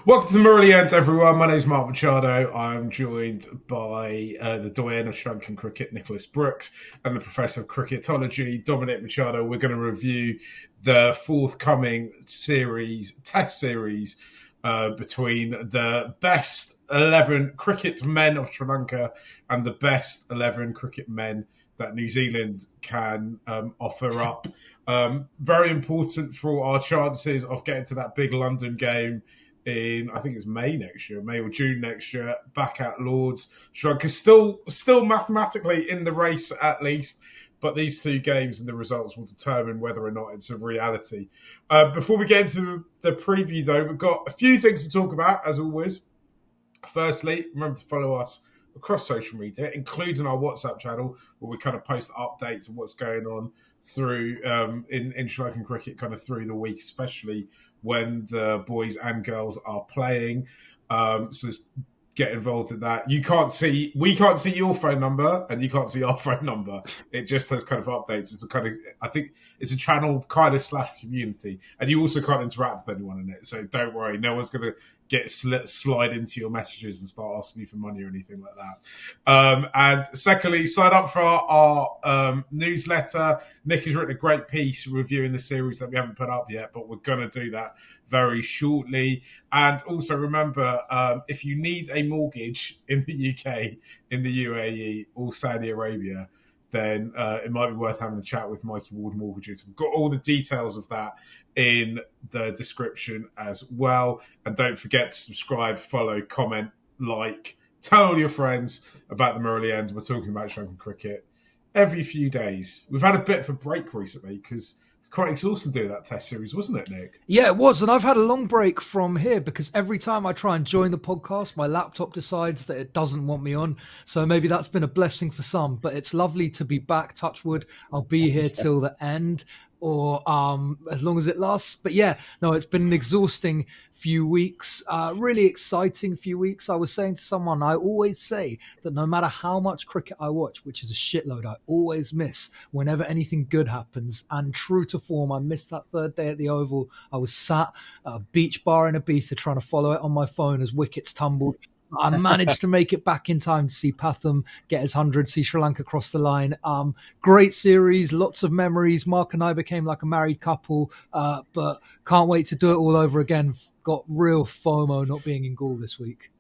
Welcome to Murali End, everyone. My name is Mark Machado. I'm joined by the doyen of Sri Lankan cricket, Nicholas Brookes, and the professor of cricketology, Dominic Machado. We're going to review the forthcoming test series between the best 11 cricket men of Sri Lanka and the best 11 cricket men that New Zealand can offer up. Very important for our chances of getting to that big London game in, I think it's May or June next year, back at Lords. Sri Lanka's still mathematically in the race at least, but these two games and the results will determine whether or not it's a reality. Before we get into the preview, though, we've got a few things to talk about, as always. Firstly, remember to follow us across social media, including our WhatsApp channel, where we kind of post updates of what's going on through in Sri Lankan cricket kind of through the week, especially when the boys and girls are playing. So get involved in that. We can't see your phone number and you can't see our phone number. It just has kind of updates. It's a kind of, I think it's a channel kind of / community, and you also can't interact with anyone in it. So don't worry, no one's going to slide into your messages and start asking you for money or anything like that. And secondly, sign up for our newsletter. Nick has written a great piece reviewing the series that we haven't put up yet, but we're going to do that very shortly. And also remember, if you need a mortgage in the UK, in the UAE, or Saudi Arabia, then it might be worth having a chat with Mikey Ward Mortgages. We've got all the details of that in the description as well. And don't forget to subscribe, follow, comment, like, tell all your friends about the Murali End. We're talking about Sri Lankan cricket every few days. We've had a bit of a break recently because it's quite exhausting doing that test series, wasn't it, Nick? Yeah, it was. And I've had a long break from here because every time I try and join the podcast, my laptop decides that it doesn't want me on. So maybe that's been a blessing for some, but it's lovely to be back. Touch wood. I'll be here till the end, or as long as it lasts. But yeah, no, it's been an exhausting few weeks, really exciting few weeks. I was saying to someone, I always say that no matter how much cricket I watch, which is a shitload, I always miss whenever anything good happens. And true to form, I missed that third day at the Oval. I was sat at a beach bar in Ibiza trying to follow it on my phone as wickets tumbled. I managed to make it back in time to see Pathum get his 100, see Sri Lanka cross the line. Great series, lots of memories. Mark and I became like a married couple, but can't wait to do it all over again. Got real FOMO not being in Gaul this week.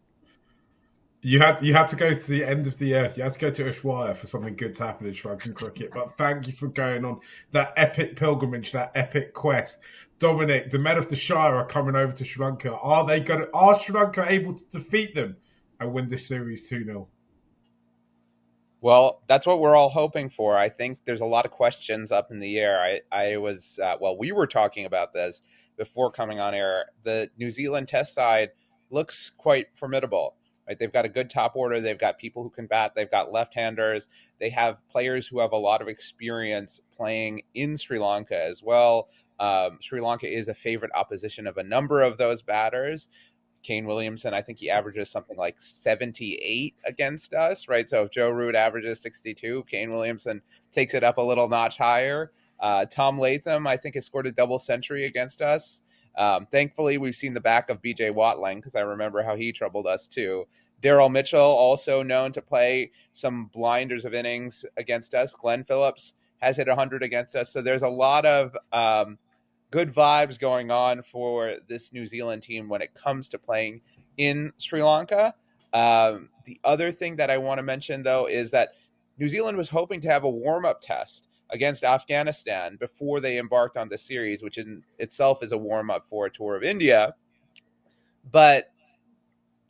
You had to go to the end of the earth. You had to go to Ushuaia for something good to happen in Sri Lankan cricket. But thank you for going on that epic pilgrimage, that epic quest. Dominic, the men of the Shire are coming over to Sri Lanka. Are Sri Lanka able to defeat them and win this series 2-0? Well, that's what we're all hoping for. I think there's a lot of questions up in the air. We were talking about this before coming on air. The New Zealand test side looks quite formidable. Right? They've got a good top order. They've got people who can bat. They've got left-handers. They have players who have a lot of experience playing in Sri Lanka as well. Sri Lanka is a favorite opposition of a number of those batters. Kane Williamson, I think he averages something like 78 against us, right? So if Joe Root averages 62, Kane Williamson takes it up a little notch higher. Tom Latham, I think, has scored a double century against us. Thankfully, we've seen the back of BJ Watling because I remember how he troubled us too. Daryl Mitchell, also known to play some blinders of innings against us. Glenn Phillips has hit 100 against us. So there's a lot of good vibes going on for this New Zealand team when it comes to playing in Sri Lanka. The other thing that I want to mention, though, is that New Zealand was hoping to have a warm-up test against Afghanistan before they embarked on the series, which in itself is a warm-up for a tour of India. But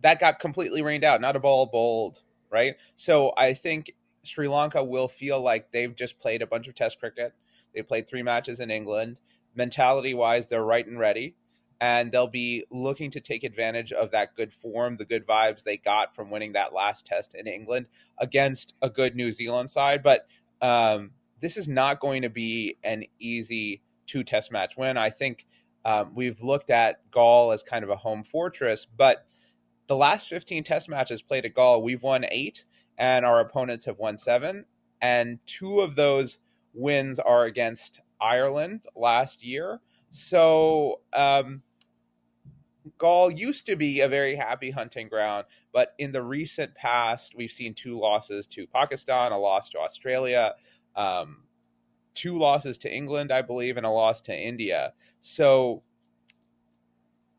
that got completely rained out, not a ball bowled, right? So I think Sri Lanka will feel like they've just played a bunch of test cricket. They played 3 matches in England. Mentality-wise, they're right and ready, and they'll be looking to take advantage of that good form, the good vibes they got from winning that last test in England against a good New Zealand side. But this is not going to be an easy 2-test match win. I think we've looked at Gaul as kind of a home fortress, but the last 15 test matches played at Gaul, we've won 8, and our opponents have won 7, and 2 of those wins are against Ireland last year. So Gaul used to be a very happy hunting ground, but in the recent past, we've seen 2 losses to Pakistan, a loss to Australia, 2 losses to England, I believe, and a loss to India. So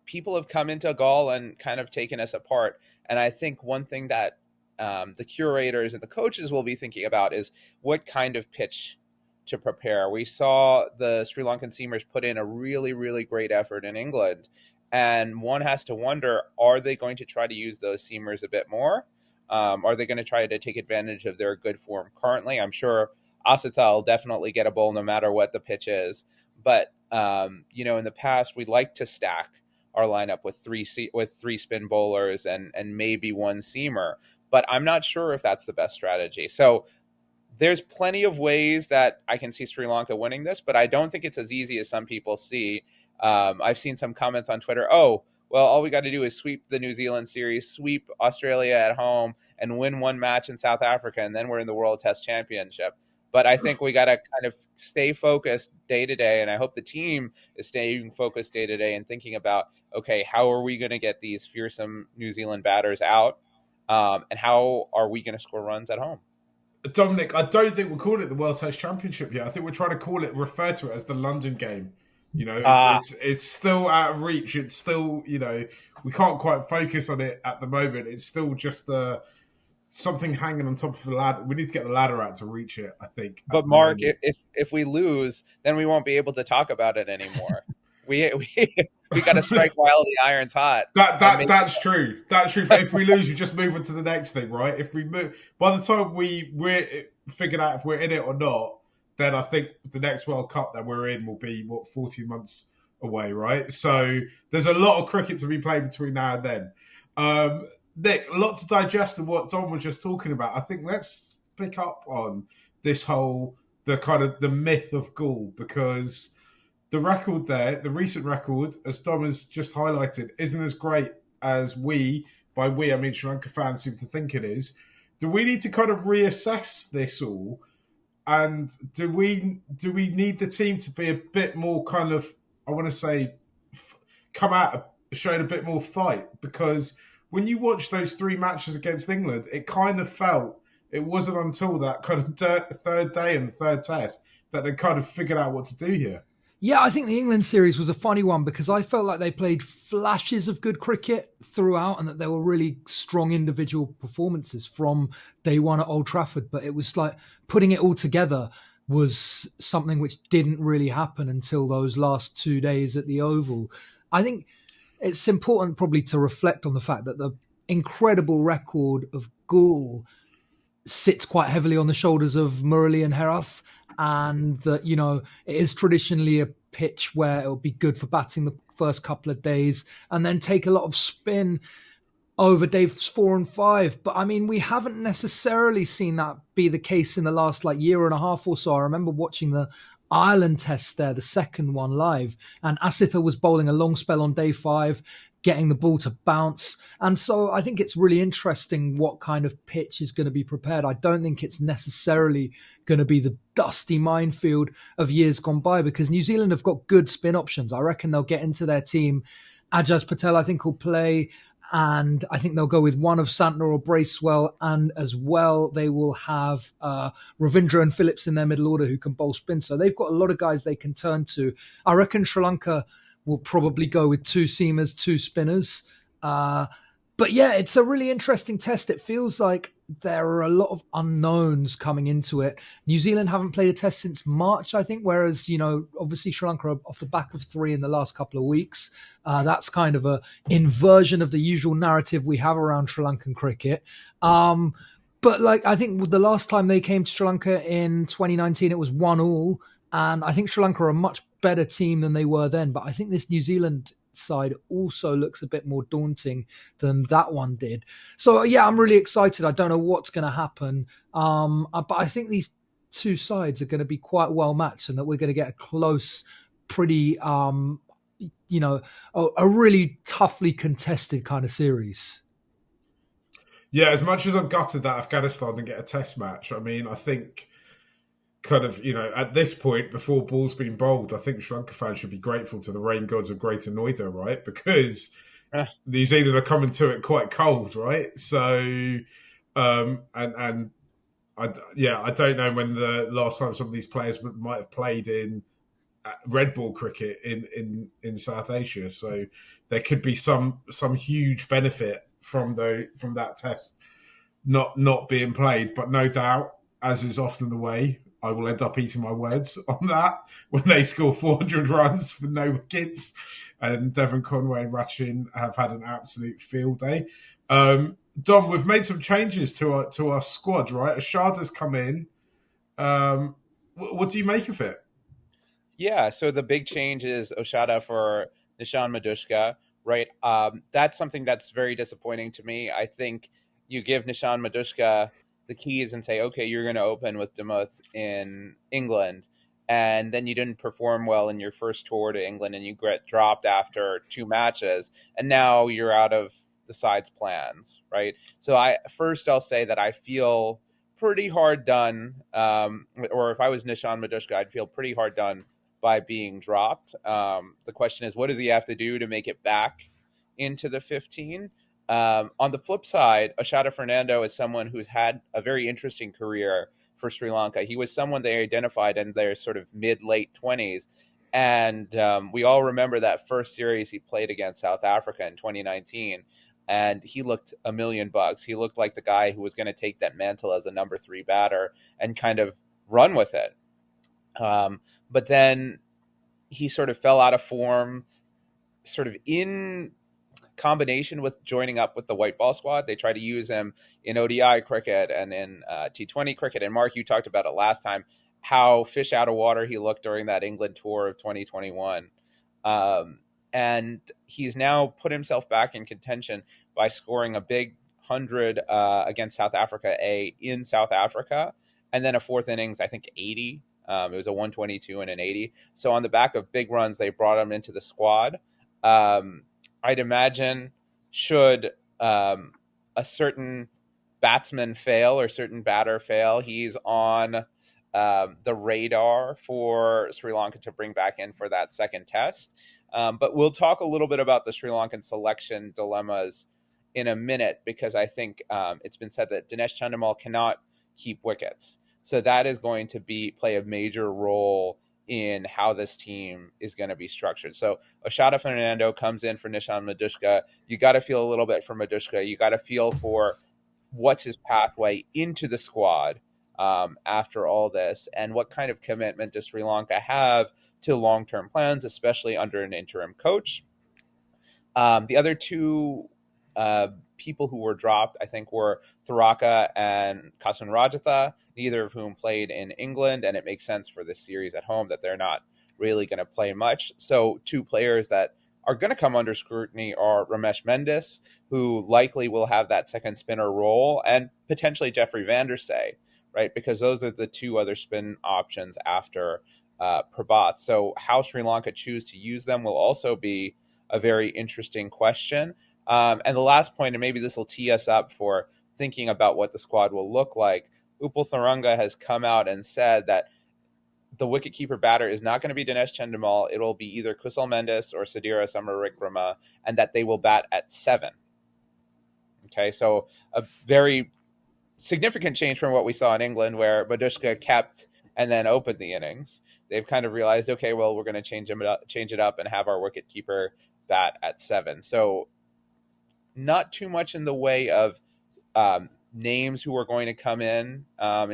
people have come into Gaul and kind of taken us apart. And I think one thing that the curators and the coaches will be thinking about is what kind of pitch to prepare. We saw the Sri Lankan seamers put in a really, really great effort in England. And one has to wonder, are they going to try to use those seamers a bit more? Are they going to try to take advantage of their good form currently? I'm sure Asita will definitely get a bowl no matter what the pitch is. But, in the past, we like to stack our lineup with three spin bowlers and maybe one seamer. But I'm not sure if that's the best strategy. So there's plenty of ways that I can see Sri Lanka winning this, but I don't think it's as easy as some people see. I've seen some comments on Twitter, oh, well, all we got to do is sweep the New Zealand series, sweep Australia at home, and win one match in South Africa, and then we're in the World Test Championship. But I think we got to kind of stay focused day to day, and I hope the team is staying focused day to day and thinking about, okay, how are we going to get these fearsome New Zealand batters out, and how are we going to score runs at home? Dominic, I don't think we'll call it the World Test Championship yet. I think we're trying to refer to it as the London game. It's still out of reach. It's still, we can't quite focus on it at the moment. It's still just something hanging on top of the ladder. We need to get the ladder out to reach it, I think. But Mark, if we lose, then we won't be able to talk about it anymore. we got to strike while the iron's hot. That's true. That's true. But if we lose, we just move on to the next thing, right? If we move, by the time we're figured out if we're in it or not, then I think the next World Cup that we're in will be 14 months away, right? So there's a lot of cricket to be played between now and then. Nick, a lot to digest in what Dom was just talking about. I think let's pick up on this the myth of Gaul, because the record there, the recent record, as Dom has just highlighted, isn't as great as by we, I mean Sri Lanka fans, seem to think it is. Do we need to kind of reassess this all? And do we need the team to be a bit more kind of, I want to say, come out showing a bit more fight? Because when you watch those 3 matches against England, it kind of felt it wasn't until that kind of third day and the third test that they kind of figured out what to do here. Yeah, I think the England series was a funny one because I felt like they played flashes of good cricket throughout and that there were really strong individual performances from day one at Old Trafford. But it was like putting it all together was something which didn't really happen until those last 2 days at the Oval. I think it's important probably to reflect on the fact that the incredible record of Gaul sits quite heavily on the shoulders of Murali and Herath, and that, it is traditionally a pitch where it will be good for batting the first couple of days and then take a lot of spin over days 4 and 5. But I mean, we haven't necessarily seen that be the case in the last year and a half or so. I remember watching the Ireland test there, the second one live, and Asitha was bowling a long spell on day 5, getting the ball to bounce. And so I think it's really interesting what kind of pitch is going to be prepared. I don't think it's necessarily going to be the dusty minefield of years gone by, because New Zealand have got good spin options. I reckon they'll get into their team. Ajaz Patel, I think, will play. And I think they'll go with one of Santner or Bracewell. And as well, they will have Ravindra and Phillips in their middle order who can bowl spin. So they've got a lot of guys they can turn to. I reckon Sri Lanka will probably go with 2 seamers, 2 spinners. But yeah, it's a really interesting test. It feels like there are a lot of unknowns coming into it. New Zealand haven't played a test since March, I think, whereas, obviously Sri Lanka are off the back of 3 in the last couple of weeks. That's kind of a inversion of the usual narrative we have around Sri Lankan cricket. But I think the last time they came to Sri Lanka in 2019, it was 1-1. And I think Sri Lanka are a much better team than they were then. But I think this New Zealand side also looks a bit more daunting than that one did. So yeah, I'm really excited. I don't know what's going to happen, but I think these 2 sides are going to be quite well matched, and that we're going to get a close, pretty a really toughly contested kind of series. Yeah, as much as I'm gutted that Afghanistan didn't get a test match, I mean, I think kind of, at this point, before ball's been bowled, I think Sri Lanka fans should be grateful to the rain gods of Greater Noida, right? Because New Zealand are coming to it quite cold, right? So, and I don't know when the last time some of these players might have played in red ball cricket in South Asia. So there could be some huge benefit from that test not being played. But no doubt, as is often the way, I will end up eating my words on that when they score 400 runs for no wickets. And Devon Conway and Rachin have had an absolute field day. Dom, we've made some changes to our squad, right? Ashada's come in. What do you make of it? Yeah, so the big change is Oshada for Nishan Madushka, right? That's something that's very disappointing to me. I think you give Nishan Madushka the keys and say, okay, you're going to open with Demuth in England, and then you didn't perform well in your first tour to England, and you get dropped after 2 matches, and now you're out of the side's plans, right? So I'll say that I feel pretty hard done, or if I was Nishan Madushka, I'd feel pretty hard done by being dropped. The question is, what does he have to do to make it back into the 15? On the flip side, Oshada Fernando is someone who's had a very interesting career for Sri Lanka. He was someone they identified in their sort of mid-late 20s. And we all remember that first series he played against South Africa in 2019. And he looked $1 million. He looked like the guy who was going to take that mantle as a number 3 batter and kind of run with it. But then he sort of fell out of form, sort of in combination with joining up with the white ball squad. They tried to use him in ODI cricket and in T20 cricket. And Mark, you talked about it last time, how fish out of water he looked during that England tour of 2021. And he's now put himself back in contention by scoring a big 100 against South Africa A in South Africa. And then a 4th innings, I think 80. It was a 122 and an 80. So on the back of big runs, they brought him into the squad. I'd imagine should a certain batsman fail or certain batter fail, he's on the radar for Sri Lanka to bring back in for that second test. But we'll talk a little bit about the Sri Lankan selection dilemmas in a minute, because I think it's been said that Dinesh Chandimal cannot keep wickets. So that is going to play a major role in how this team is going to be structured. So Oshada Fernando comes in for Nishan Madushka. You got to feel a little bit for Madushka. You got to feel for what's his pathway into the squad after all this, and what kind of commitment does Sri Lanka have to long-term plans, especially under an interim coach. The other 2 people who were dropped, I think, were Tharaka and Kasun Rajatha, neither of whom played in England, and it makes sense for this series at home that they're not really going to play much. So 2 players that are going to come under scrutiny are Ramesh Mendis, who likely will have that second spinner role, and potentially Jeffrey Vandersay, right? Because those are the 2 other spin options after Prabhat. So how Sri Lanka choose to use them will also be a very interesting question. And the last point, and maybe this will tee us up for thinking about what the squad will look like, Upal Tharanga has come out and said that the wicketkeeper batter is not going to be Dinesh Chandimal. It will be either Kusal Mendis or Sadira Samaravikrama, and that they will bat at 7. Okay, so a very significant change from what we saw in England, where Madushka kept and then opened the innings. They've kind of realized, okay, well, we're going to change it up and have our wicketkeeper bat at 7. So not too much in the way of names who are going to come in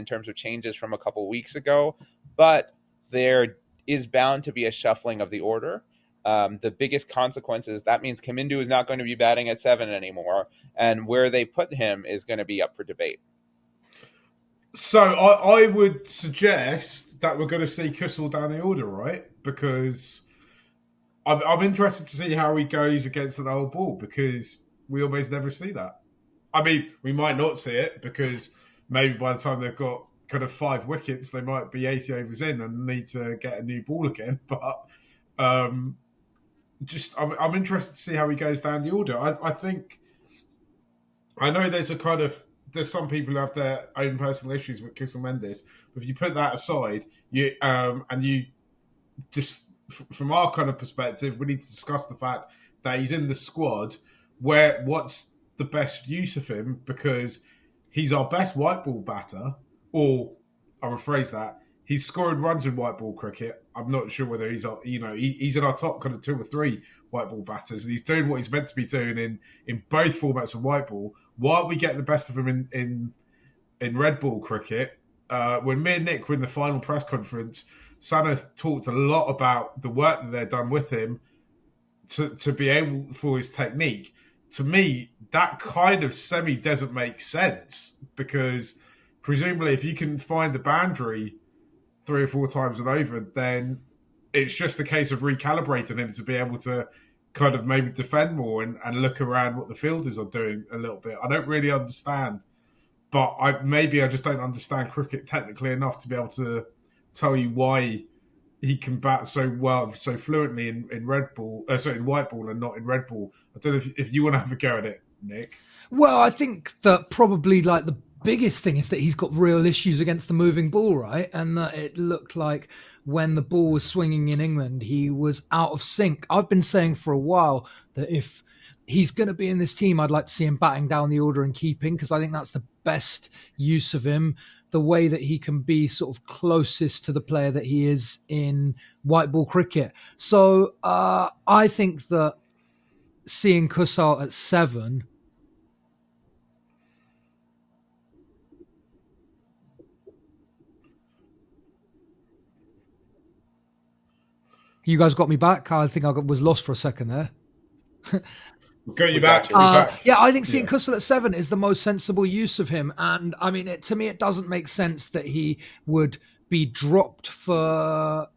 terms of changes from a couple weeks ago, but there is bound to be a shuffling of the order. The biggest consequences, that means Kamindu is not going to be batting at 7 anymore, and where they put him is going to be up for debate. So I would suggest that we're going to see Kusal down the order, right? Because I'm interested to see how he goes against an old ball, because we almost never see that. I mean, we might not see it, because maybe by the time they've got kind of 5 wickets, they might be 80 overs in and need to get a new ball again. But I'm interested to see how he goes down the order. I know there's some people who have their own personal issues with Kusal Mendis. But if you put that aside, from our kind of perspective, we need to discuss the fact that he's in the squad. what's the best use of him, because he's our best white ball batter, or I'll rephrase that, he's scoring runs in white ball cricket. I'm not sure whether he's in our top kind of 2 or 3 white ball batters, and he's doing what he's meant to be doing in both formats of white ball. Why aren't we getting the best of him in red ball cricket? When me and Nick were in the final press conference, Sanath talked a lot about the work that they've done with him to be able for his technique. To me, that kind of doesn't make sense, because presumably if you can find the boundary 3 or 4 times and over, then it's just a case of recalibrating him to be able to kind of maybe defend more and look around what the fielders are doing a little bit. I don't really understand, but I just don't understand cricket technically enough to be able to tell you why he can bat so well, so fluently in red ball, in white ball, and not in red ball. I don't know if you want to have a go at it, Nick. Well, I think that probably like the biggest thing is that he's got real issues against the moving ball, right? And that it looked like when the ball was swinging in England, he was out of sync. I've been saying for a while that if he's going to be in this team, I'd like to see him batting down the order and keeping, because I think that's the best use of him. The way that he can be sort of closest to the player that he is in white ball cricket. So I think that seeing Kusal at 7, you guys got me back. I think I was lost for a second there. Got you back. Yeah, I think seeing Kusal at 7 is the most sensible use of him. And I mean, to me, it doesn't make sense that he would be dropped for,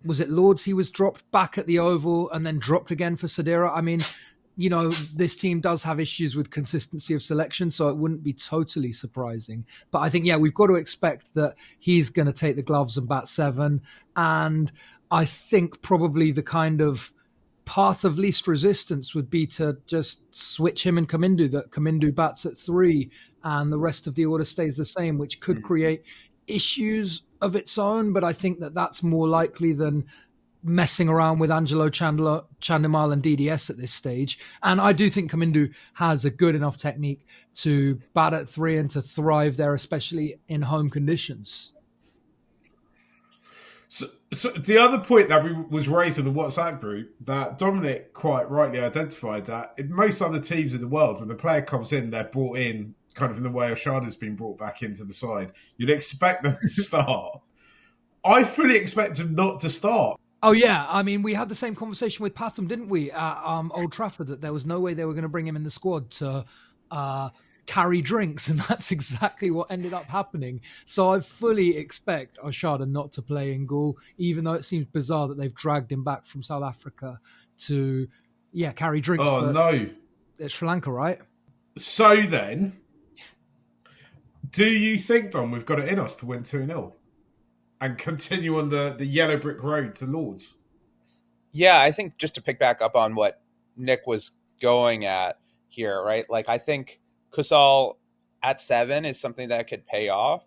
was it Lords? He was dropped back at the Oval and then dropped again for Sadira. I mean, this team does have issues with consistency of selection, so it wouldn't be totally surprising. But I think, we've got to expect that he's going to take the gloves and bat 7. And I think probably the kind of path of least resistance would be to just switch him and Kamindu, that Kamindu bats at 3 and the rest of the order stays the same, which could create issues of its own. But I think that that's more likely than messing around with Angelo Chandimal and DDS at this stage. And I do think Kamindu has a good enough technique to bat at 3 and to thrive there, especially in home conditions. So the other point that was raised in the WhatsApp group, that Dominic quite rightly identified, that in most other teams in the world, when the player comes in, they're brought in kind of in the way Oshada's been brought back into the side. You'd expect them to start. I fully expect him not to start. Oh, yeah. I mean, we had the same conversation with Patham, didn't we, at Old Trafford, that there was no way they were going to bring him in the squad to carry drinks, and that's exactly what ended up happening. So I fully expect Oshada not to play in Gaul, even though it seems bizarre that they've dragged him back from South Africa to, carry drinks. Oh, no. It's Sri Lanka, right? So then, do you think, Dom, we've got it in us to win 2-0 and continue on the yellow brick road to Lords? Yeah, I think just to pick back up on what Nick was going at here, right? Like, I think Kusal at 7 is something that could pay off.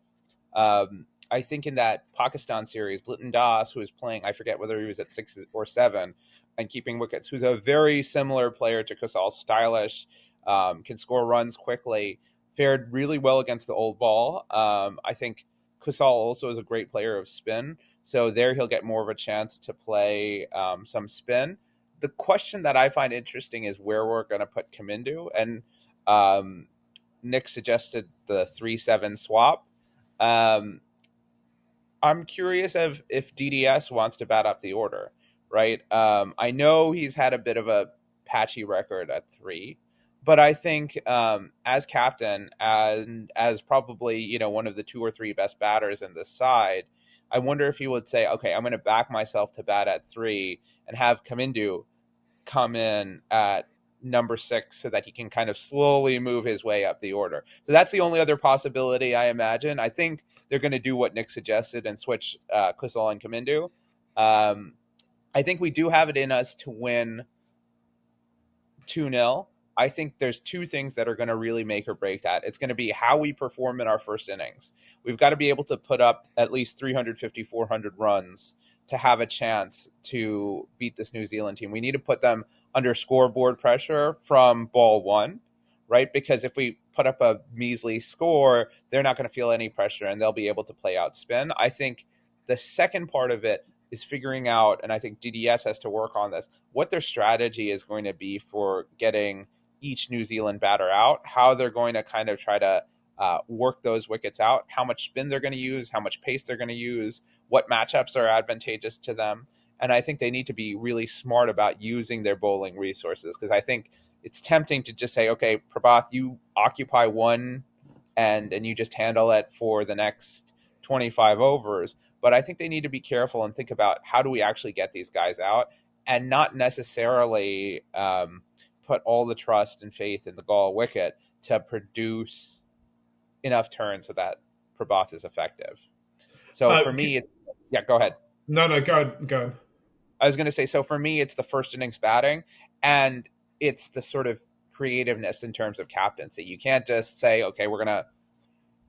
I think in that Pakistan series, Litton Das, who was playing, I forget whether he was at 6 or 7, and keeping wickets, who's a very similar player to Kusal, stylish, can score runs quickly, fared really well against the old ball. I think Kusal also is a great player of spin, so there he'll get more of a chance to play some spin. The question that I find interesting is where we're going to put Kamindu, and Nick suggested the 3-7 swap. I'm curious if DDS wants to bat up the order, right? I know he's had a bit of a patchy record at 3, but I think as captain and as probably, one of the 2 or 3 best batters in this side, I wonder if he would say, okay, I'm going to back myself to bat at 3 and have Kamindu come in at number 6 so that he can kind of slowly move his way up the order. So that's the only other possibility I imagine. I think they're going to do what Nick suggested and switch Kusal and Kamindu. I think we do have it in us to win 2-0. I think there's 2 things that are going to really make or break that. It's going to be how we perform in our first innings. We've got to be able to put up at least 350, 400 runs to have a chance to beat this New Zealand team. We need to put them under scoreboard pressure from ball one, right? Because if we put up a measly score, they're not going to feel any pressure and they'll be able to play out spin. I think the second part of it is figuring out, and I think DDS has to work on this, what their strategy is going to be for getting each New Zealand batter out, how they're going to kind of try to work those wickets out, how much spin they're going to use, how much pace they're going to use, what matchups are advantageous to them. And I think they need to be really smart about using their bowling resources, because I think it's tempting to just say, okay, Prabhath, you occupy one end and you just handle it for the next 25 overs. But I think they need to be careful and think about how do we actually get these guys out, and not necessarily put all the trust and faith in the Gaul wicket to produce enough turns so that Prabhath is effective. So for me, go ahead. No, go on. I was going to say, so for me, it's the first innings batting, and it's the sort of creativeness in terms of captaincy. You can't just say, okay, we're going to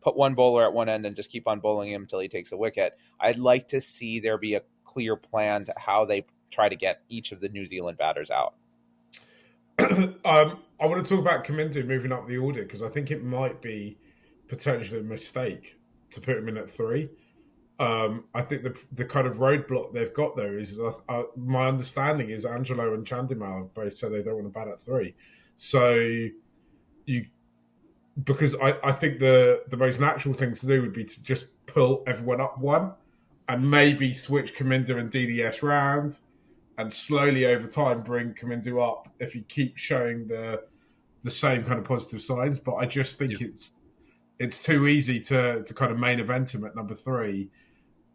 put one bowler at one end and just keep on bowling him until he takes a wicket. I'd like to see there be a clear plan to how they try to get each of the New Zealand batters out. I want to talk about Kamindu moving up the order, because I think it might be potentially a mistake to put him in at 3. I think the kind of roadblock they've got there is, my understanding is Angelo and Chandimal both said they don't want to bat at 3. So because I think the most natural thing to do would be to just pull everyone up one and maybe switch Kamindu and DDS round, and slowly over time bring Kamindu up if you keep showing the same kind of positive signs. But I just think it's too easy to kind of main event him at number 3,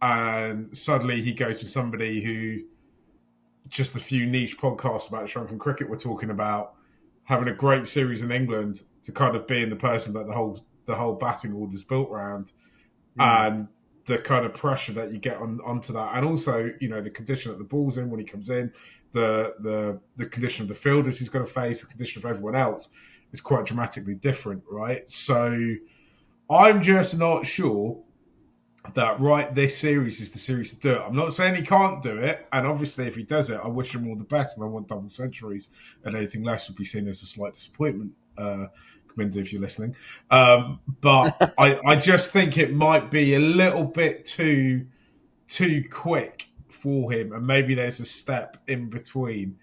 and suddenly he goes with somebody who just a few niche podcasts about shrunken cricket were talking about having a great series in England to kind of being the person that the whole batting order is built around, and the kind of pressure that you get onto that, and also the condition that the ball's in when he comes in, the condition of the fielders he's going to face, the condition of everyone else is quite dramatically different, right? So I'm just not sure that this series is the series to do it. I'm not saying he can't do it, and obviously if he does it, I wish him all the best, and I want double centuries, and anything less would be seen as a slight disappointment. Kamindu, if you're listening, but I just think it might be a little bit too quick for him, and maybe there's a step in between.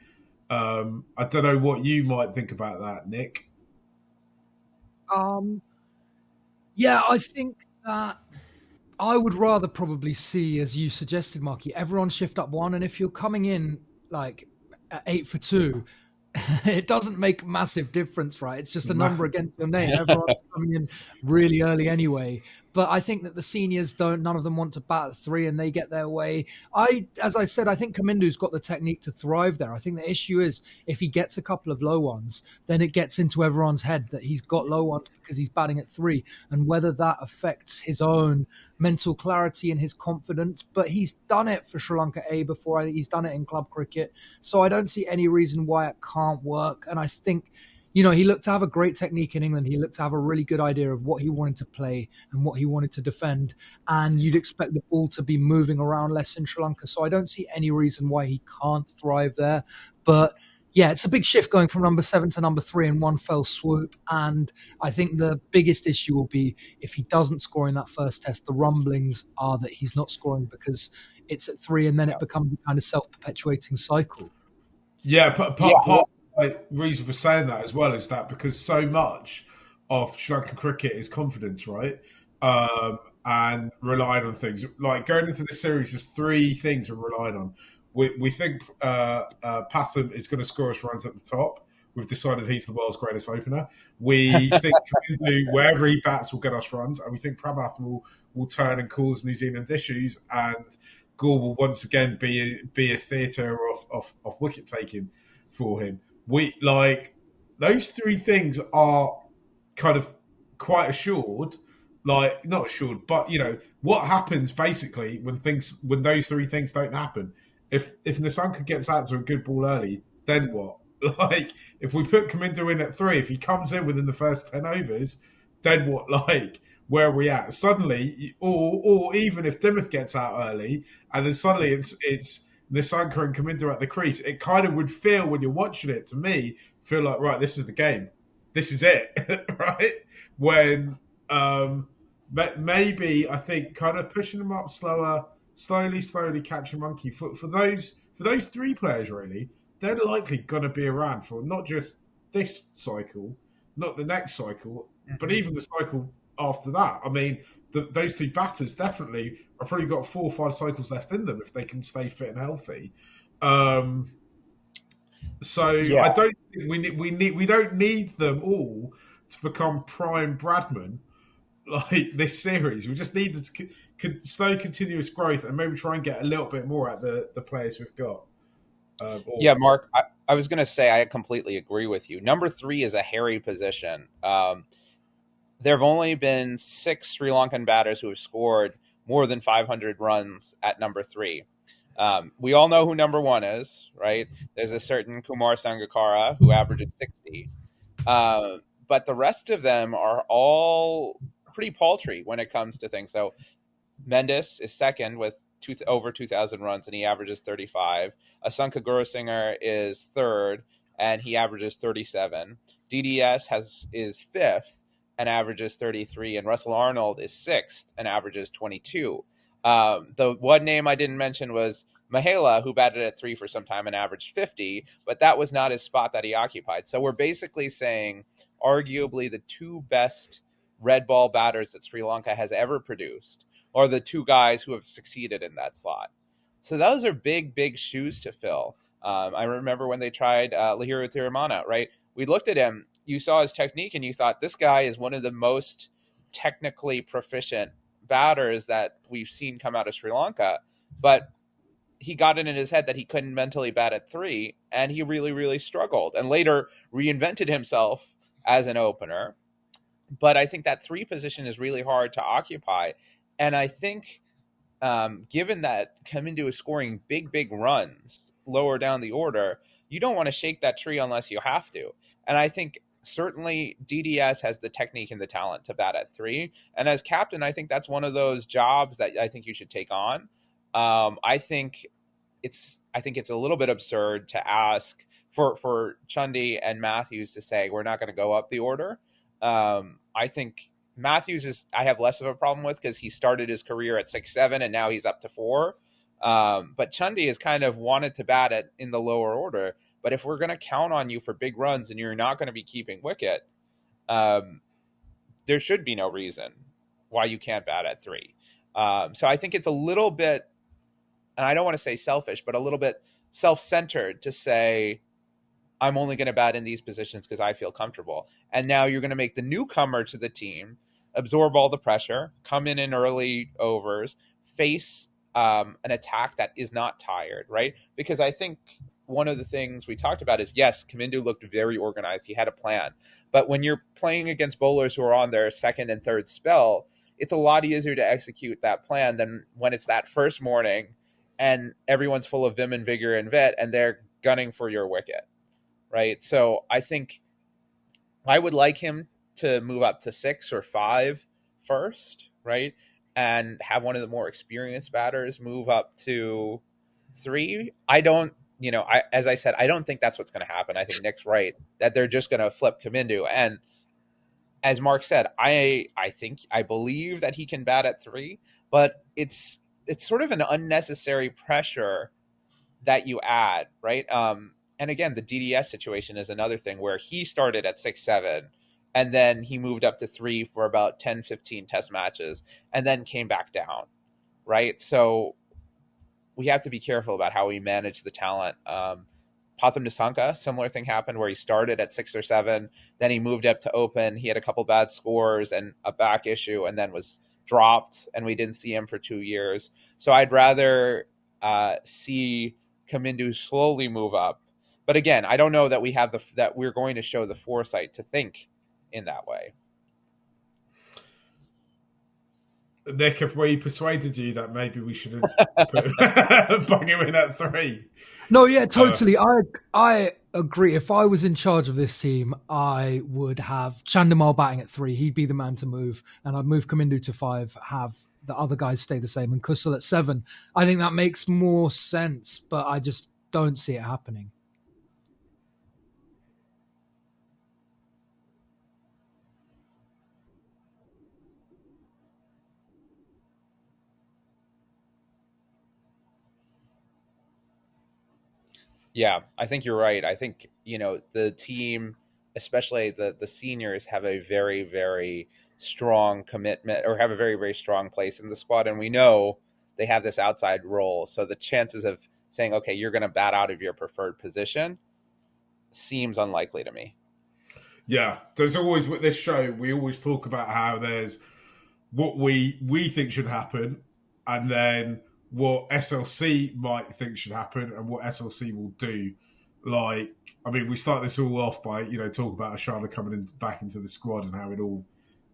I don't know what you might think about that, Nick. Yeah, I think that I would rather probably see, as you suggested, Marky, everyone shift up one, and if you're coming in like at 8 for 2, it doesn't make a massive difference, right? It's just a number against your name. Everyone's coming in really early anyway. But I think that the seniors none of them want to bat at 3, and they get their way. As I said, I think Kamindu's got the technique to thrive there. I think the issue is if he gets a couple of low ones, then it gets into everyone's head that he's got low ones because he's batting at 3, and whether that affects his own mental clarity and his confidence. But he's done it for Sri Lanka A before. I think he's done it in club cricket. So I don't see any reason why it can't work. And I think, he looked to have a great technique in England. He looked to have a really good idea of what he wanted to play and what he wanted to defend. And you'd expect the ball to be moving around less in Sri Lanka. So I don't see any reason why he can't thrive there. But yeah, it's a big shift going from number 7 to number 3 in one fell swoop. And I think the biggest issue will be if he doesn't score in that first test, the rumblings are that he's not scoring because it's at 3, and then it becomes a kind of self-perpetuating cycle. Yeah, part of the reason for saying that as well is that because so much of Sri Lankan cricket is confidence, right? And relying on things. Like going into this series, there's 3 things we're relying on. We think Patton is going to score us runs at the top. We've decided he's the world's greatest opener. We think Kamindu, wherever he bats, will get us runs. And we think Prabhath will turn and cause New Zealand issues. And Gaul will once again be a theatre of wicket taking for him. Those 3 things are kind of quite assured. Like, not assured, but what happens basically when those 3 things don't happen? If Nasanka gets out to a good ball early, then what? Like, if we put Kamindu in at 3, if he comes in within the first 10 overs, then what? Like, where are we at? Suddenly, or even if Dimmoth gets out early, and then suddenly it's Nisanka and Kaminda at the crease, it kind of would feel, when you're watching it, to me, feel like, right, this is the game. This is it, right? When maybe, I think, kind of pushing them up slower, slowly catch a monkey. For those three players, really, they're likely going to be around for not just this cycle, not the next cycle, but even the cycle after that. I mean, those two batters definitely have probably got 4 or 5 cycles left in them if they can stay fit and healthy. So Yeah. I don't think we don't need them all to become prime Bradman like this series. We just need them to slow, continuous growth, and maybe try and get a little bit more at the players we've got. Yeah, Mark, I was going to say I completely agree with you. Number 3 is a hairy position. There have only been 6 Sri Lankan batters who have scored more than 500 runs at number 3. We all know who number 1 is, right? There's a certain Kumar Sangakkara who averages 60. But the rest of them are all pretty paltry when it comes to things. So Mendes is second with over 2,000 runs, and he averages 35. Asanka Gurusinghe is third, and he averages 37. DDS is fifth and averages 33, and Russell Arnold is sixth and averages 22. The one name I didn't mention was Mahela, who batted at 3 for some time and averaged 50, but that was not his spot that he occupied. So we're basically saying arguably the 2 best red ball batters that Sri Lanka has ever produced are the 2 guys who have succeeded in that slot. So those are big shoes to fill. I remember when they tried Lahiri Thirumanna, right? We looked at him, you saw his technique, and you thought, this guy is one of the most technically proficient batters that we've seen come out of Sri Lanka. But he got it in his head that he couldn't mentally bat at 3, and he really struggled, and later reinvented himself as an opener. But I think that 3 position is really hard to occupy. And I think given that Kamindu is scoring big runs lower down the order, you don't want to shake that tree unless you have to. And I think certainly DDS has the technique and the talent to bat at 3. And as captain, I think that's one of those jobs that I think you should take on. I think it's a little bit absurd to ask for Chundy and Matthews to say we're not going to go up the order. I think Matthews I have less of a problem with, because he started his career at 6-7 and now he's up to 4. But Chundy has kind of wanted to bat in the lower order. But if we're going to count on you for big runs and you're not going to be keeping wicket, there should be no reason why you can't bat at 3. So I think it's a little bit, and I don't want to say selfish, but a little bit self-centered to say, I'm only going to bat in these positions because I feel comfortable. And now you're going to make the newcomer to the team absorb all the pressure, come in early overs, face an attack that is not tired, right? Because I think one of the things we talked about is, yes, Kamindu looked very organized. He had a plan. But when you're playing against bowlers who are on their second and third spell, it's a lot easier to execute that plan than when it's that first morning and everyone's full of vim and vigor and vet and they're gunning for your wicket, right? So I think I would like him to move up to 6 or 5 first, right? And have one of the more experienced batters move up to 3. As I said, I don't think that's what's going to happen. I think Nick's right that they're just going to flip Kamindu. And as Mark said, I believe that he can bat at 3, but it's sort of an unnecessary pressure that you add, right? And again, the DDS situation is another thing where he started at 6-7 and then he moved up to 3 for about 10, 15 test matches and then came back down, right? So we have to be careful about how we manage the talent. Pathum Nisanka, similar thing happened where he started at 6 or 7, then he moved up to open. He had a couple bad scores and a back issue and then was dropped, and we didn't see him for 2 years. So I'd rather see Kamindu slowly move up. But again, I don't know that that we're going to show the foresight to think in that way. Nick, if we persuaded you that maybe we shouldn't bung him in at 3. No, yeah, totally. I agree. If I was in charge of this team, I would have Chandimal batting at 3. He'd be the man to move, and I'd move Kamindu to 5, have the other guys stay the same and Kusal at 7. I think that makes more sense, but I just don't see it happening. Yeah, I think you're right. I think, the team, especially the seniors, have a very, very strong commitment, or have a very, very strong place in the squad. And we know they have this outside role. So the chances of saying, okay, you're going to bat out of your preferred position seems unlikely to me. Yeah, there's always, with this show, we always talk about how there's what we think should happen, and then what SLC might think should happen, and what SLC will do. Like, I mean, we start this all off by talk about Ashana coming back into the squad and how it all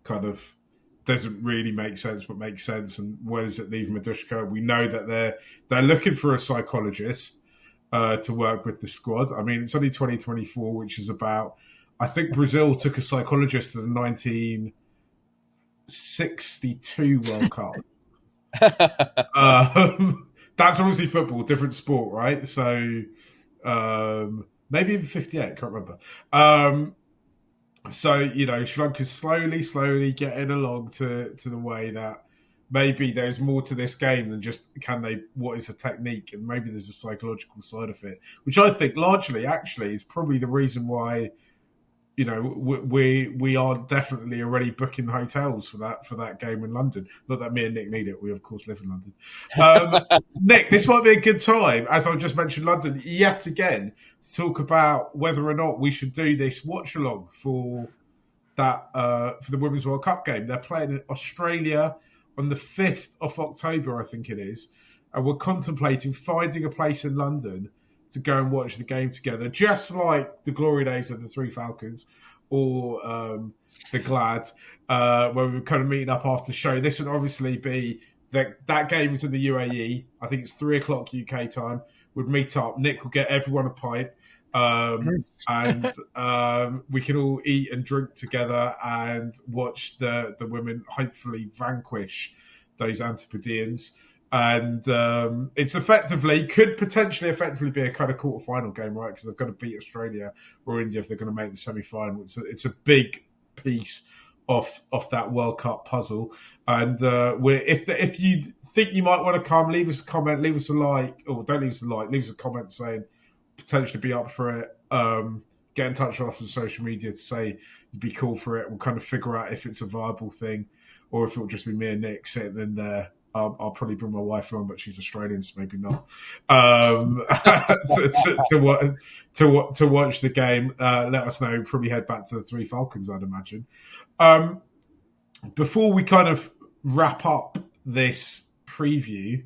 kind of doesn't really make sense, but makes sense. And where does it leave Madushka? We know that they're looking for a psychologist to work with the squad. I mean, it's only 2024, which is about. I think Brazil took a psychologist to the 1962 World Cup. That's obviously football, different sport, right? So maybe even 58, can't remember. So Sri Lanka's slowly getting along to the way that maybe there's more to this game than just what is the technique, and maybe there's a psychological side of it, which I think largely actually is probably the reason why we are definitely already booking hotels for that game in London. Not that me and Nick need it. We, of course, live in London. Nick, this might be a good time, as I just mentioned London, yet again, to talk about whether or not we should do this watch-along for that for the Women's World Cup game. They're playing in Australia on the 5th of October, I think it is. And we're contemplating finding a place in London to go and watch the game together, just like the glory days of the Three Falcons or the Glad, where we were kind of meeting up after the show. This would obviously be that game is in the UAE. I think it's 3 o'clock UK time. We'd meet up. Nick will get everyone a pint, and we can all eat and drink together and watch the women hopefully vanquish those Antipodeans. And it's could potentially effectively be a kind of quarterfinal game, right? Because they've got to beat Australia or India if they're going to make the semi-final. It's a big piece of that World Cup puzzle. And if you think you might want to come, leave us a comment, leave us a like, or don't leave us a like, leave us a comment saying potentially be up for it. Get in touch with us on social media to say you'd be cool for it. We'll kind of figure out if it's a viable thing or if it'll just be me and Nick sitting in there. I'll probably bring my wife along, but she's Australian, so maybe not. To watch the game, let us know. Probably head back to the Three Falcons, I'd imagine. Before we kind of wrap up this preview,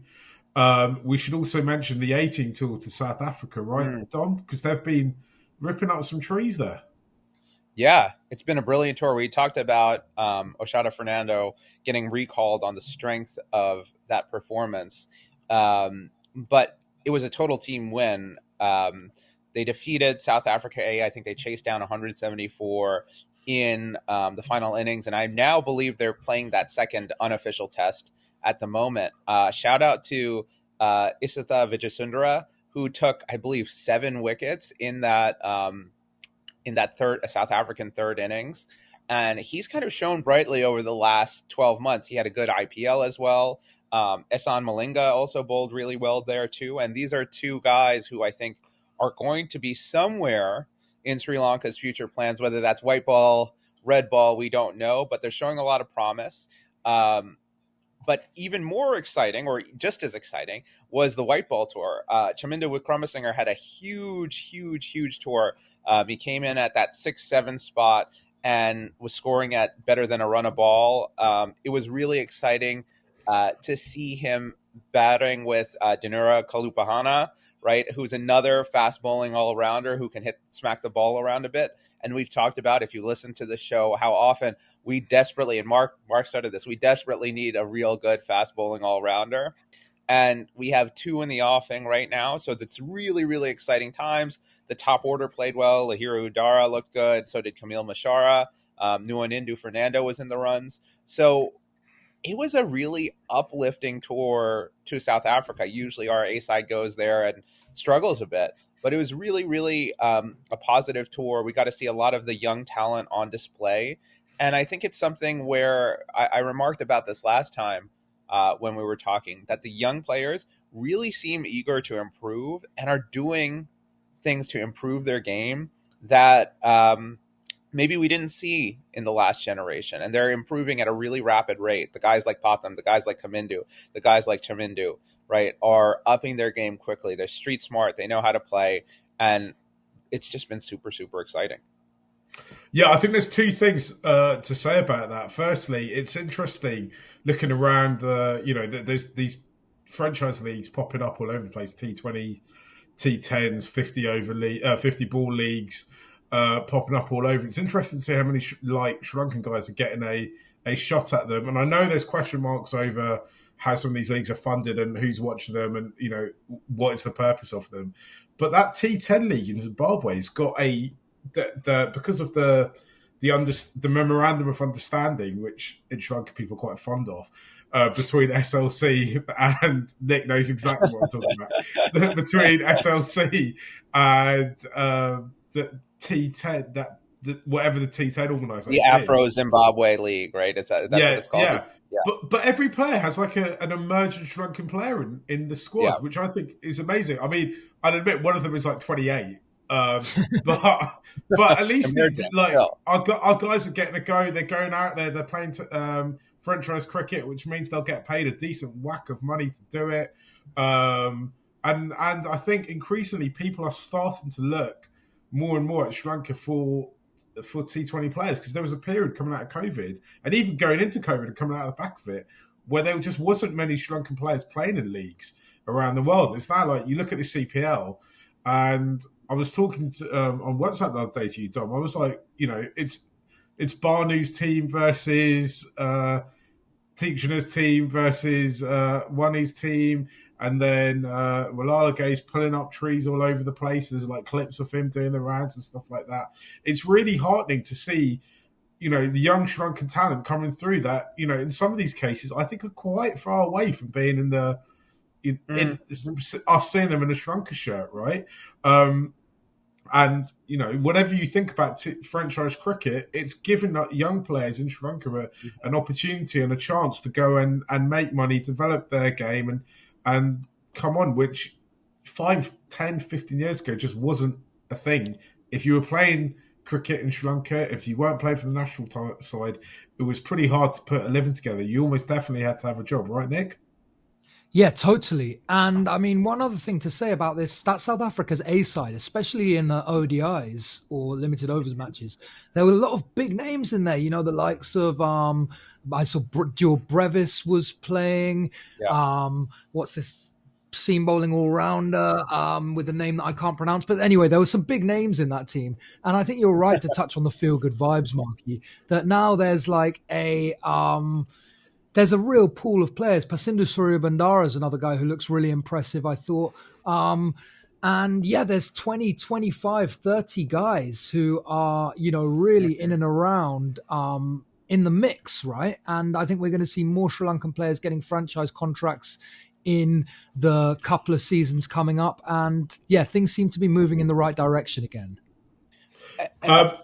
we should also mention the A-Team tour to South Africa, right, Dom? Because they've been ripping up some trees there. Yeah, it's been a brilliant tour. We talked about Oshada Fernando getting recalled on the strength of that performance. But it was a total team win. They defeated South Africa A. I think they chased down 174 in the final innings. And I now believe they're playing that second unofficial test at the moment. Shout out to Isitha Vijayasundara, who took, I believe, 7 wickets in that South African third innings. And he's kind of shown brightly over the last 12 months. He had a good IPL as well. Ehsan Malinga also bowled really well there too. And these are 2 guys who I think are going to be somewhere in Sri Lanka's future plans, whether that's white ball, red ball, we don't know, but they're showing a lot of promise. But even more exciting, or just as exciting, was the white ball tour. Chaminda Wickramasinghe had a huge tour. He came in at that 6-7 spot and was scoring at better than a run a ball. It was really exciting to see him batting with Dinura Kalupahana, right, who's another fast bowling all-rounder who can smack the ball around a bit. And we've talked about, if you listen to the show, how often we desperately, and Mark started this, we desperately need a real good fast bowling all-rounder. And we have 2 in the offing right now. So that's really, really exciting times. The top order played well. Lahira Udara looked good. So did Camille Mashara. Nuanindu Fernando was in the runs. So it was a really uplifting tour to South Africa. Usually our A side goes there and struggles a bit, but it was really, really a positive tour. We got to see a lot of the young talent on display. And I think it's something where I remarked about this last time when we were talking, that the young players really seem eager to improve and are doing things to improve their game that maybe we didn't see in the last generation. And they're improving at a really rapid rate. The guys like Potham, the guys like Kamindu, the guys like Chamindu, right, are upping their game quickly. They're street smart. They know how to play. And it's just been super, super exciting. Yeah, I think there's two things to say about that. Firstly, it's interesting looking around there's these franchise leagues popping up all over the place, T20, T10s, 50 ball leagues popping up all over. It's interesting to see how many Sri Lankan guys are getting a shot at them. And I know there's question marks over how some of these leagues are funded and who's watching them and, what is the purpose of them. But that T10 league in Zimbabwe's got because of the memorandum of understanding, which in Sri Lanka people are quite fond of, between SLC and Nick knows exactly what I'm talking about. Between SLC and the T10, whatever the T10 organisation the Afro Zimbabwe League, right? That's what it's called. Yeah. But every player has like an emergent Sri Lankan player in the squad, which I think is amazing. I mean, I'd admit one of them is like 28. But at least our guys are getting a go. They're going out there. They're playing franchise cricket, which means they'll get paid a decent whack of money to do it. And I think increasingly people are starting to look more and more at Sri Lanka for T20 players, because there was a period coming out of COVID and even going into COVID and coming out of the back of it where there just wasn't many Sri Lankan players playing in leagues around the world. It's now like you look at the CPL, and I was talking on WhatsApp the other day to you, Dom. I was like, it's Banu's team versus Teachner's team versus Wani's team, and then Walalagay's pulling up trees all over the place. There's like clips of him doing the rounds and stuff like that. It's really heartening to see, the young Sri Lankan talent coming through that, in some of these cases, I think are quite far away from being in the us seeing them in a Sri Lanka shirt, right? And, whatever you think about franchise cricket, it's given young players in Sri Lanka an opportunity and a chance to go and make money, develop their game and come on, which 5, 10, 15 years ago just wasn't a thing. If you were playing cricket in Sri Lanka, if you weren't playing for the national side, it was pretty hard to put a living together. You almost definitely had to have a job, right, Nick? Yeah, totally. And I mean, one other thing to say about this, that South Africa's A side, especially in the ODIs or limited overs matches, there were a lot of big names in there, the likes of, I saw Joe Brevis was playing. Yeah. What's this seam bowling all-rounder with a name that I can't pronounce. But anyway, there were some big names in that team. And I think you're right to touch on the feel-good vibes, Marky, that now there's like there's a real pool of players. Pasindu Suryabandara is another guy who looks really impressive, I thought. And yeah, there's 20, 25, 30 guys who are, really in and around in the mix, right? And I think we're going to see more Sri Lankan players getting franchise contracts in the couple of seasons coming up. And yeah, things seem to be moving in the right direction again. Go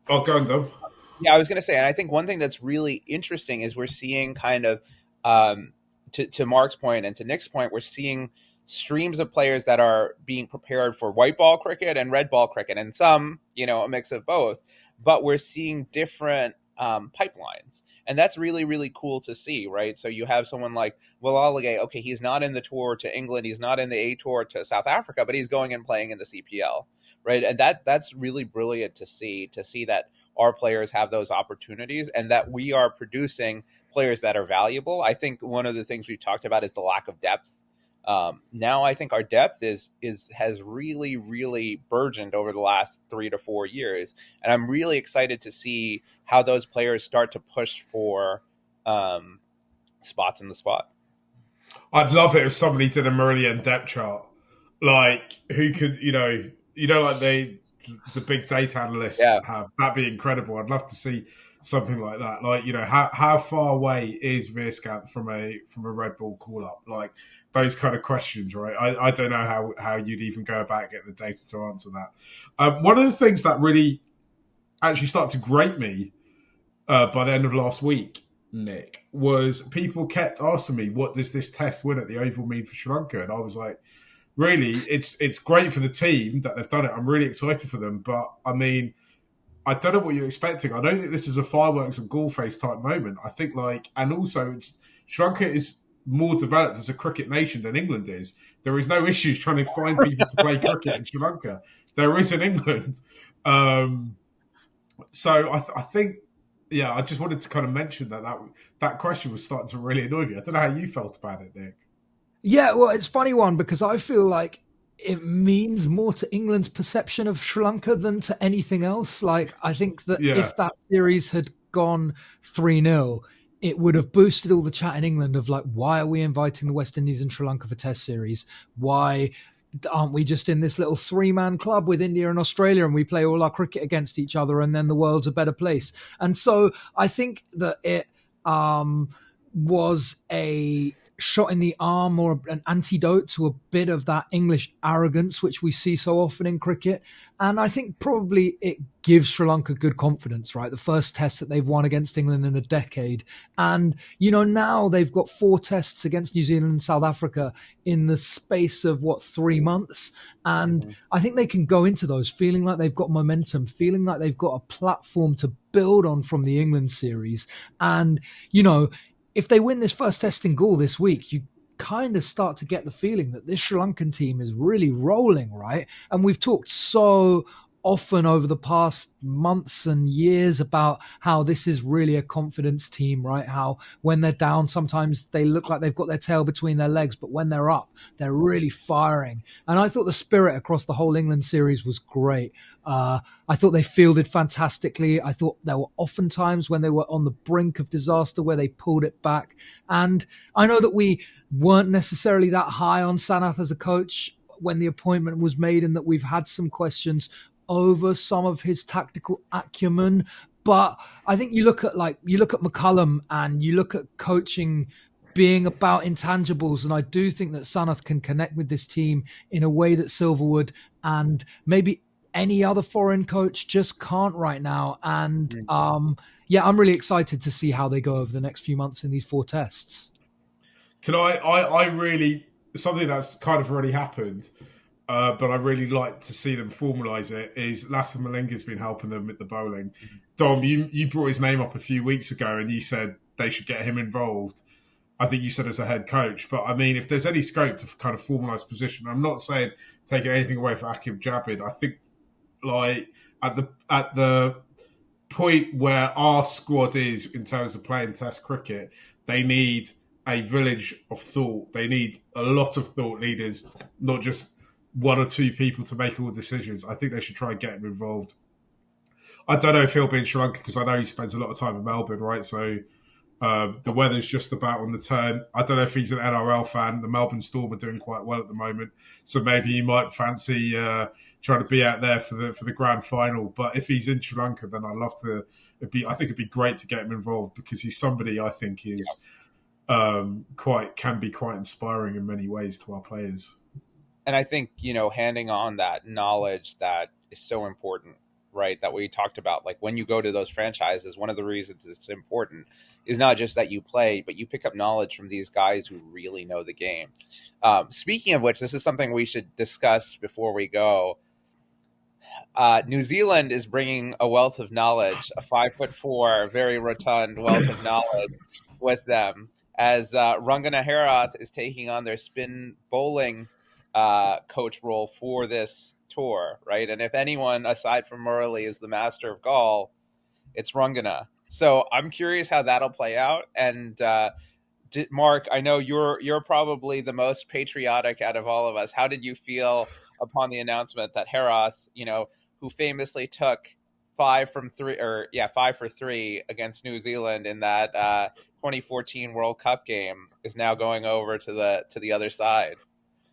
on, Dom. Yeah, I was going to say, and I think one thing that's really interesting is we're seeing kind of, to Mark's point and to Nick's point, we're seeing streams of players that are being prepared for white ball cricket and red ball cricket, and some, a mix of both. But we're seeing different pipelines, and that's really, really cool to see, right? So you have someone like Walalagay. Okay, he's not in the tour to England, he's not in the A tour to South Africa, but he's going and playing in the CPL, right? And that's really brilliant to see that our players have those opportunities and that we are producing players that are valuable. I think one of the things we've talked about is the lack of depth. Now I think our depth has really, really burgeoned over the last 3 to 4 years. And I'm really excited to see how those players start to push for spots in the spot. I'd love it if somebody did a Murali End depth chart. Like, who could, like the big data analysts Yeah. have. That'd be incredible. I'd love to see something like that. Like, you know, how far away is Veerskamp from a red ball call up? Like those kind of questions, right? I don't know how you'd even go about getting the data to answer that. One of the things that really actually started to grate me by the end of last week, Nick, was people kept asking me, what does this test win at the Oval mean for Sri Lanka? And I was like, really, it's great for the team that they've done it. I'm really excited for them. But, I mean, I don't know what you're expecting. I don't think this is a fireworks and gall face type moment. I think, like, and also Sri Lanka is more developed as a cricket nation than England is. There is no issues trying to find people to play cricket in Sri Lanka. There is in England. So I think, yeah, I just wanted to kind of mention that question was starting to really annoy me. I don't know how you felt about it, Nick. Yeah, well, it's a funny one because I feel like it means more to England's perception of Sri Lanka than to anything else. Like, I think that if that series had gone 3-0, it would have boosted all the chat in England of like, why are we inviting the West Indies and Sri Lanka for Test series? Why aren't we just in this little 3-man club with India and Australia and we play all our cricket against each other and then the world's a better place? And so I think that it was a shot in the arm or an antidote to a bit of that English arrogance which we see so often in cricket. And I think probably it gives Sri Lanka good confidence, right? The first test that they've won against England in a decade. And, you know, now they've got 4 tests against New Zealand and South Africa in the space of, 3 months. And I think they can go into those feeling like they've got momentum, feeling like they've got a platform to build on from the England series. And, you know, if they win this first test in Gaul this week, you kind of start to get the feeling that this Sri Lankan team is really rolling, right? And we've talked so often over the past months and years about how this is really a confidence team, right? How when they're down, sometimes they look like they've got their tail between their legs, but when they're up, they're really firing. And I thought the spirit across the whole England series was great. I thought they fielded fantastically. I thought there were often times when they were on the brink of disaster where they pulled it back. And I know that we weren't necessarily that high on Sanath as a coach when the appointment was made and that we've had some questions over some of his tactical acumen. But I think you look at McCullum and you look at coaching being about intangibles. And I do think that Sanath can connect with this team in a way that Silverwood and maybe any other foreign coach just can't right now. And yeah, I'm really excited to see how they go over the next few months in these 4 tests. Can I really, something that's kind of already happened, but I really like to see them formalise it, is Lasson Malinga's been helping them with the bowling. Dom, you brought his name up a few weeks ago and you said they should get him involved. I think you said as a head coach. But, I mean, if there's any scope to kind of formalise position, I'm not saying taking anything away from Akim Jabid. I think, like, at the point where our squad is in terms of playing Test cricket, they need a village of thought. They need a lot of thought leaders, not just 1 or 2 people to make all decisions. I think they should try and get him involved. I don't know if he'll be in Sri Lanka because I know he spends a lot of time in Melbourne, right? So the weather's just about on the turn. I don't know if he's an NRL fan. The Melbourne Storm are doing quite well at the moment, so maybe he might fancy trying to be out there for the grand final. But if he's in Sri Lanka, then I'd love to. I think it'd be great to get him involved because he's somebody I think is can be quite inspiring in many ways to our players. And I think, you know, handing on that knowledge that is so important, right? That we talked about, like when you go to those franchises, one of the reasons it's important is not just that you play, but you pick up knowledge from these guys who really know the game. Speaking of which, this is something we should discuss before we go. New Zealand is bringing a wealth of knowledge, a 5'4", very rotund wealth of knowledge with them, as Rangana Herath is taking on their spin bowling coach role for this tour, right? And if anyone aside from Murali is the master of Gaul, it's Rangana. So I'm curious how that'll play out. And Mark, I know you're probably the most patriotic out of all of us. How did you feel upon the announcement that Herath, you know, who famously took 5 for 3 against New Zealand in that 2014 World Cup game, is now going over to the other side?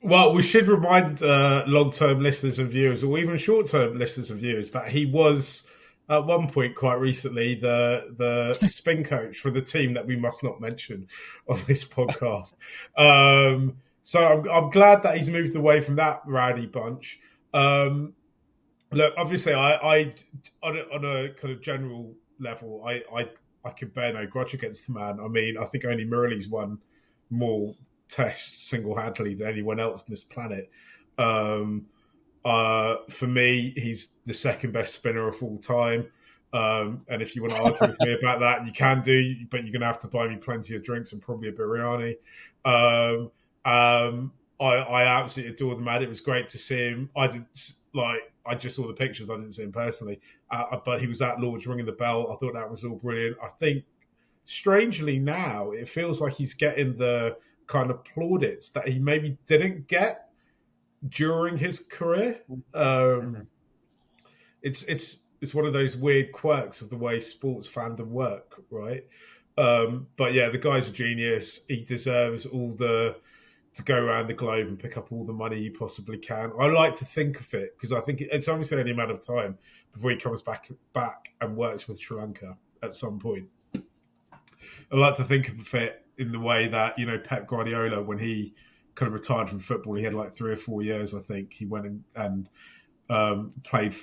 Well, we should remind long-term listeners and viewers, or even short-term listeners and viewers, that he was at one point quite recently the spin coach for the team that we must not mention on this podcast. So I'm glad that he's moved away from that rowdy bunch. Look, obviously, I on a kind of general level, I could bear no grudge against the man. I mean, I think only Murali's won more tests single-handedly than anyone else on this planet. For me, he's the second best spinner of all time. And if you want to argue with me about that, you can do, but you're going to have to buy me plenty of drinks and probably a biryani. I absolutely adore the man. It was great to see him. I just saw the pictures. I didn't see him personally, but he was at Lord's ringing the bell. I thought that was all brilliant. I think, strangely now, it feels like he's getting the kind of plaudits that he maybe didn't get during his career. It's one of those weird quirks of the way sports fandom work, right? But yeah, the guy's a genius. He deserves to go around the globe and pick up all the money he possibly can. I like to think of it because I think it's obviously only a matter of time before he comes back and works with Sri Lanka at some point. I like to think of it in the way that, Pep Guardiola, when he kind of retired from football, he had like 3 or 4 years, I think. He went and played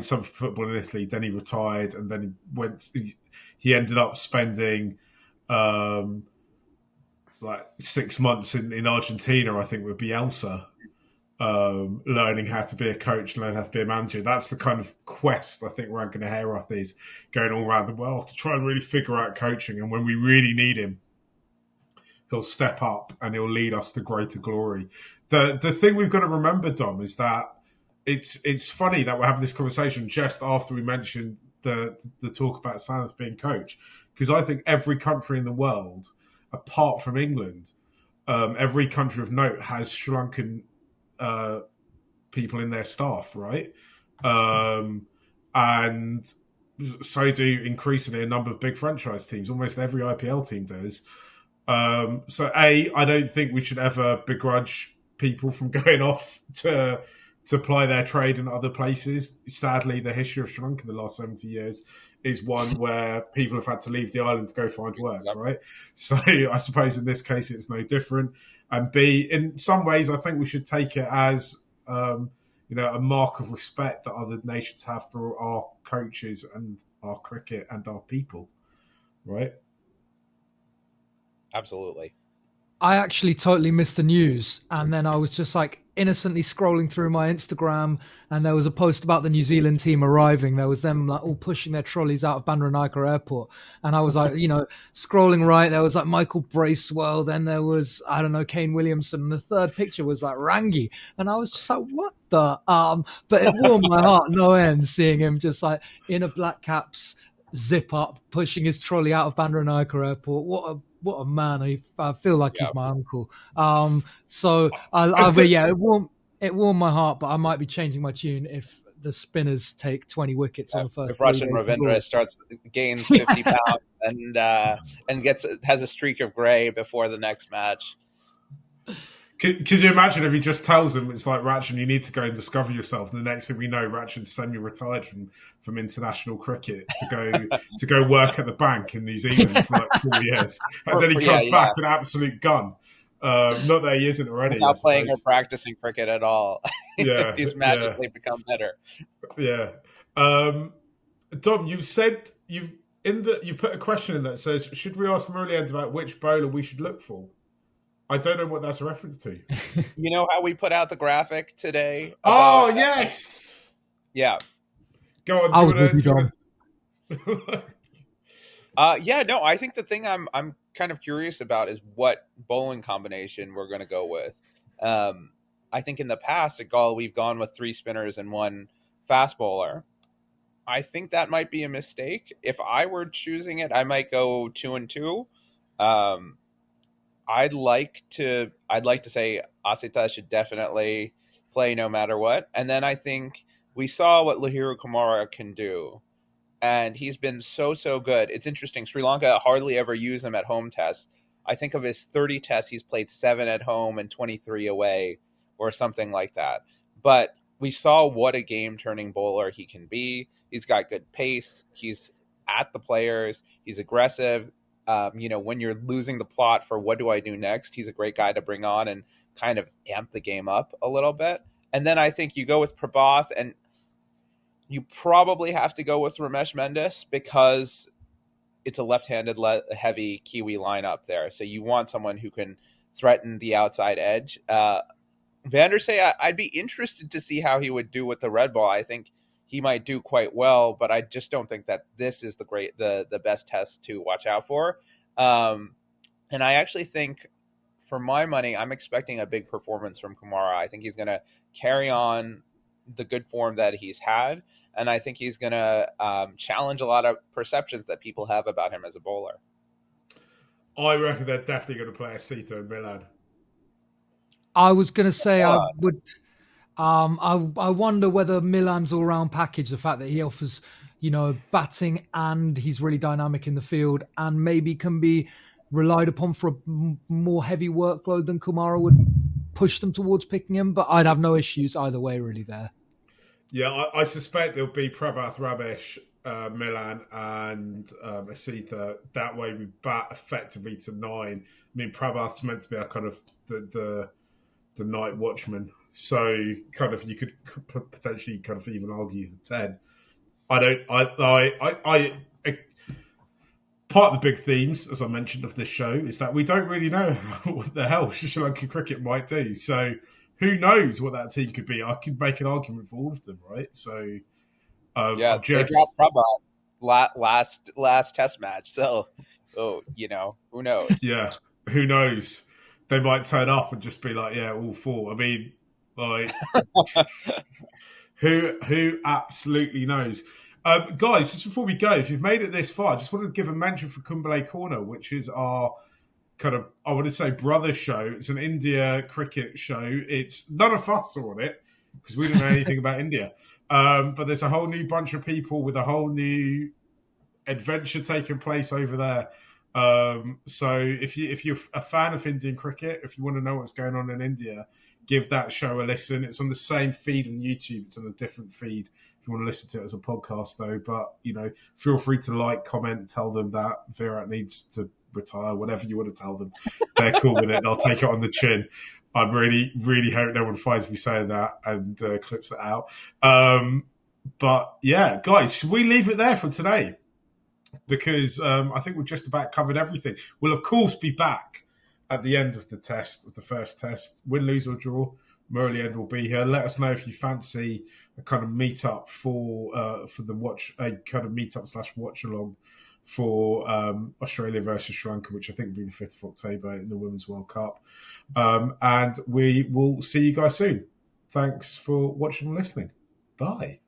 some football in Italy, then he retired, and then he ended up spending like 6 months in Argentina, I think, with Bielsa, learning how to be a coach, learn how to be a manager. That's the kind of quest I think Rankin Herath is going all around the world to try and really figure out coaching. And when we really need him, he'll step up and he'll lead us to greater glory. The thing we've got to remember, Dom, is that it's funny that we're having this conversation just after we mentioned the talk about Sanath being coach, because I think every country in the world, apart from England, every country of note has Sri Lankan people in their staff, right? And so do increasingly a number of big franchise teams. Almost every IPL team does. So I don't think we should ever begrudge people from going off to ply their trade in other places. Sadly, the history of Sri Lanka in the last 70 years is one where people have had to leave the island to go find work, right? So I suppose in this case it's no different. And B, in some ways, I think we should take it as a mark of respect that other nations have for our coaches and our cricket and our people, right? Absolutely. I actually totally missed the news, and then I was just like innocently scrolling through my Instagram, and there was a post about the New Zealand team arriving. There was them like all pushing their trolleys out of Bandaranaike Airport, and I was like, scrolling right. There was like Michael Bracewell, then there was Kane Williamson, and the third picture was like Rangi, and I was just like, what the But it warmed my heart no end seeing him just like in a black caps zip up pushing his trolley out of Bandaranaike Airport. What a man! I feel like he's my uncle. It warmed my heart, but I might be changing my tune if the spinners take 20 wickets on the first. If Russian Ravindra gains 50 pounds and has a streak of grey before the next match. Could you imagine if he just tells him, it's like, Ratchan, you need to go and discover yourself, and the next thing we know, Ratchan's semi-retired from international cricket to go work at the bank in New Zealand for like 4 years, and then he comes back an absolute gun. Not that he isn't already. Without playing or practicing cricket at all. Yeah, he's magically become better. Yeah. Dom, you said you put a question in that says, should we ask Murali End about which bowler we should look for? I don't know what that's a reference to. You know how we put out the graphic today? Yes. Yeah. Go on. I think the thing I'm kind of curious about is what bowling combination we're going to go with. I think in the past at Gaul we've gone with 3 spinners and 1 fast bowler. I think that might be a mistake. If I were choosing it, I might go 2 and 2. I'd like to say Asita should definitely play no matter what. And then I think we saw what Lahiru Kumara can do. And he's been so good. It's interesting. Sri Lanka hardly ever use him at home tests. I think of his 30 tests, he's played 7 at home and 23 away. or something like that. But we saw what a game-turning bowler he can be. He's got good pace. He's at the players. He's aggressive. When you're losing the plot for what do I do next, he's a great guy to bring on and kind of amp the game up a little bit. And then I think you go with Prabhath, and you probably have to go with Ramesh Mendis because it's a left-handed heavy Kiwi lineup there. So you want someone who can threaten the outside edge. Vandersay, I'd be interested to see how he would do with the red ball. I think he might do quite well, but I just don't think that this is the best test to watch out for. And I actually think, for my money, I'm expecting a big performance from Kumara. I think he's going to carry on the good form that he's had, and I think he's going to challenge a lot of perceptions that people have about him as a bowler. I reckon they're definitely going to play Asita and Milan. I was going to say I would. I wonder whether Milan's all-round package, the fact that he offers, batting and he's really dynamic in the field and maybe can be relied upon for a more heavy workload than Kumara would push them towards picking him. But I'd have no issues either way, really, there. Yeah, I suspect there'll be Prabhath, Ramesh, Milan and Asita. That way we bat effectively to 9. I mean, Prabhath's meant to be a kind of the night watchman. So kind of you could potentially kind of even argue the 10. Part of the big themes, as I mentioned, of this show is that we don't really know what the hell Sri Lankan cricket might do. So who knows what that team could be? I could make an argument for all of them, right? So they dropped Prabhath last test match. So, who knows? Yeah, who knows? They might turn up and just be like, yeah, all 4. I mean, like, who absolutely knows? Guys, just before we go, if you've made it this far, I just wanted to give a mention for Kumbale Corner, which is our kind of, I want to say, brother show. It's an India cricket show. It's none of us are on it because we don't know anything about India. But there's a whole new bunch of people with a whole new adventure taking place over there. So if you're a fan of Indian cricket, if you want to know what's going on in India, give that show a listen. It's on the same feed on YouTube. It's on a different feed if you want to listen to it as a podcast, though. But, feel free to like, comment, tell them that Virat needs to retire, whatever you want to tell them. They're cool with it. They'll take it on the chin. I really, really hope no one finds me saying that and clips it out. But, yeah, guys, should we leave it there for today? Because I think we've just about covered everything. We'll, of course, be back at the end of the first test. Win, lose or draw, Murali End will be here. Let us know if you fancy a kind of meet-up for the watch, a kind of meet-up / watch-along for Australia versus Sri Lanka, which I think will be the 5th of October in the Women's World Cup. And we will see you guys soon. Thanks for watching and listening. Bye.